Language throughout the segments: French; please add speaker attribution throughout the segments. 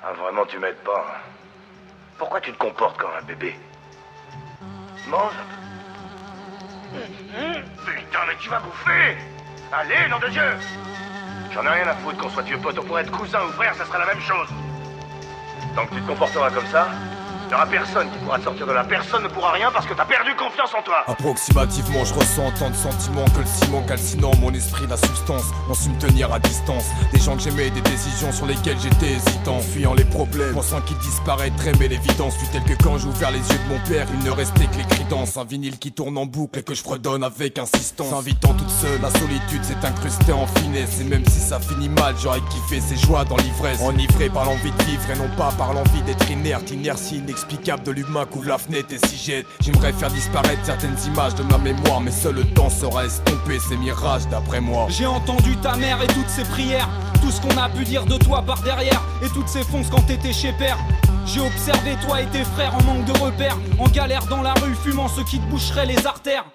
Speaker 1: Ah, vraiment, tu m'aides pas. Hein. Pourquoi tu te comportes comme un bébé? Mange. Putain, mais tu vas bouffer! Allez, nom de Dieu! J'en ai rien à foutre qu'on soit vieux potes, on pourrait être cousin ou frère, ça sera la même chose. Tant que tu te comporteras comme ça, il n'y aura personne qui pourra te sortir de là. Personne ne pourra rien parce que t'as perdu confiance en toi.
Speaker 2: Approximativement, je ressens tant de sentiments que le ciment calcinant mon esprit, la substance, ont su me tenir à distance. Des gens que j'aimais, des décisions sur lesquelles j'étais hésitant, fuyant les problèmes, pensant qu'ils disparaîtraient, mais l'évidence fut telle que quand j'ouvert les yeux de mon père, il ne restait que les cris danse. Un vinyle qui tourne en boucle et que je fredonne avec insistance. S'invitant toute seule, la solitude s'est incrustée en finesse. Et même si ça finit mal, j'aurais kiffé ces joies dans l'ivresse. Enivré par l'envie de vivre et non pas par l'envie d'être inerte. Inertie inexplicable de l'humain qu'ouvre la fenêtre et si jette. J'aimerais faire disparaître certaines images de ma mémoire, mais seul le temps saura estomper ces mirages d'après moi.
Speaker 3: J'ai entendu ta mère et toutes ses prières, tout ce qu'on a pu dire de toi par derrière, et toutes ces fonces quand t'étais chez père. J'ai observé toi et tes frères en manque de repères, en galère dans la rue, fumant ce qui te boucherait les artères.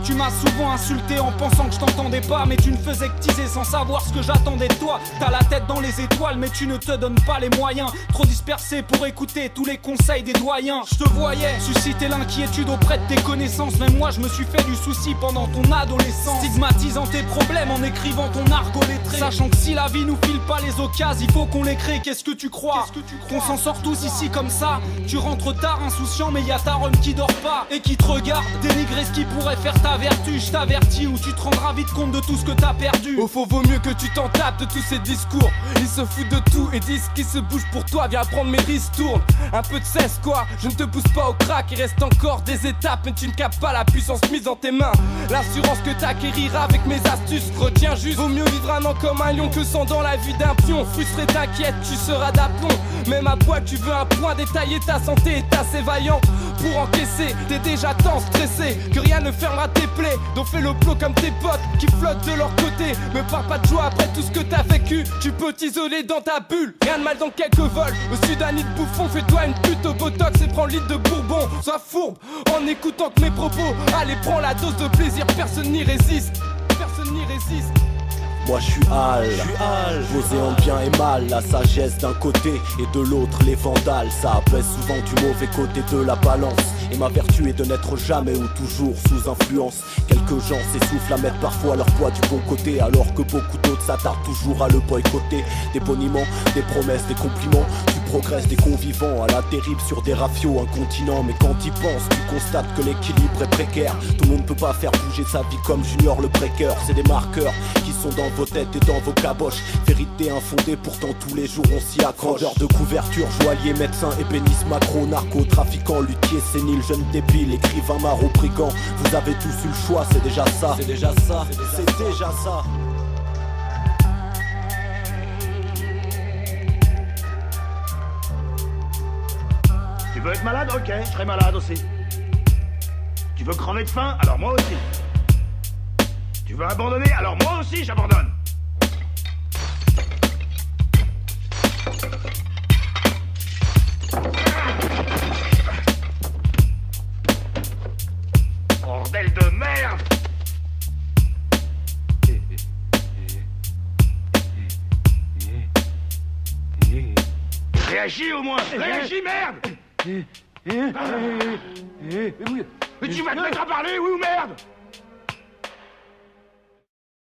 Speaker 3: Tu m'as souvent insulté en pensant que je t'entendais pas, mais tu ne faisais que teaser sans savoir ce que j'attendais de toi. T'as la tête dans les étoiles mais tu ne te donnes pas les moyens, trop dispersé pour écouter tous les conseils des doyens. Je te voyais susciter l'inquiétude auprès de tes connaissances, même moi je me suis fait du souci pendant ton adolescence. Stigmatisant tes problèmes en écrivant ton argot lettré, sachant que si la vie nous file pas les occasions, il faut qu'on les crée. Qu'est-ce que tu crois? Qu'on s'en sort tous ici comme ça? Tu rentres tard insouciant, mais y a ta Rome qui dort pas et qui te regarde dénigrer ce qui pourrait faire ta vertu. Je t'avertis ou tu te rendras vite compte de tout ce que t'as perdu.
Speaker 4: Au faux vaut mieux que tu t'en tapes de tous ces discours. Ils se foutent de tout et disent qu'ils se bougent pour toi. Viens prendre mes risques, tourne un peu de cesse quoi. Je ne te pousse pas au crack, il reste encore des étapes, mais tu ne capes pas la puissance mise dans tes mains. L'assurance que t'acquériras avec mes astuces. Retiens juste, vaut mieux vivre un an comme un lion que 100 dans la vie d'un pion. Frustré t'inquiète, tu seras d'aplomb. Même à poil tu veux un point détaillé, ta santé est assez vaillante pour encaisser. T'es déjà tant stressé que rien ne fermera tes plaies. Donc fais le plot comme tes potes qui flottent de leur côté. Me parle pas de joie après tout ce que t'as vécu. Tu peux t'isoler dans ta bulle, rien de mal dans quelques vols. Au sud un nid de bouffon, fais-toi une pute au botox et prends le litre de bourbon. Sois fourbe en écoutant que mes propos. Allez prends la dose de plaisir, personne n'y résiste. Personne n'y résiste.
Speaker 5: Moi je suis Al, posé en bien et mal, la sagesse d'un côté et de l'autre les vandales. Ça pèse souvent du mauvais côté de la balance, et ma vertu est de n'être jamais ou toujours sous influence. Quelques gens s'essoufflent à mettre parfois leur poids du bon côté, alors que beaucoup d'autres s'attardent toujours à le boycotter. Des boniments, des promesses, des compliments, tu progresses des convivants à la terrible sur des rafios incontinents. Mais quand t'y penses, tu constates que l'équilibre est précaire. Tout le monde peut pas faire bouger sa vie comme Junior le breaker. C'est des marqueurs qui sont dans vos têtes et dans vos caboches. Vérité infondée, pourtant tous les jours on s'y accroche. Vendeur de couverture, joaillier, médecin, ébéniste, macro, narco, trafiquant, luthier, sénile, jeune débile, écrivain, maraud, brigand. Vous avez tous eu le choix, c'est déjà ça. C'est déjà ça, c'est déjà ça.
Speaker 1: Tu veux être malade? Ok, je serai malade aussi. Tu veux crever de faim? Alors moi aussi. Tu veux abandonner? Alors moi aussi j'abandonne. Bordel de merde! Réagis au moins! Réagis, merde! Mais tu vas te mettre à parler, oui ou merde?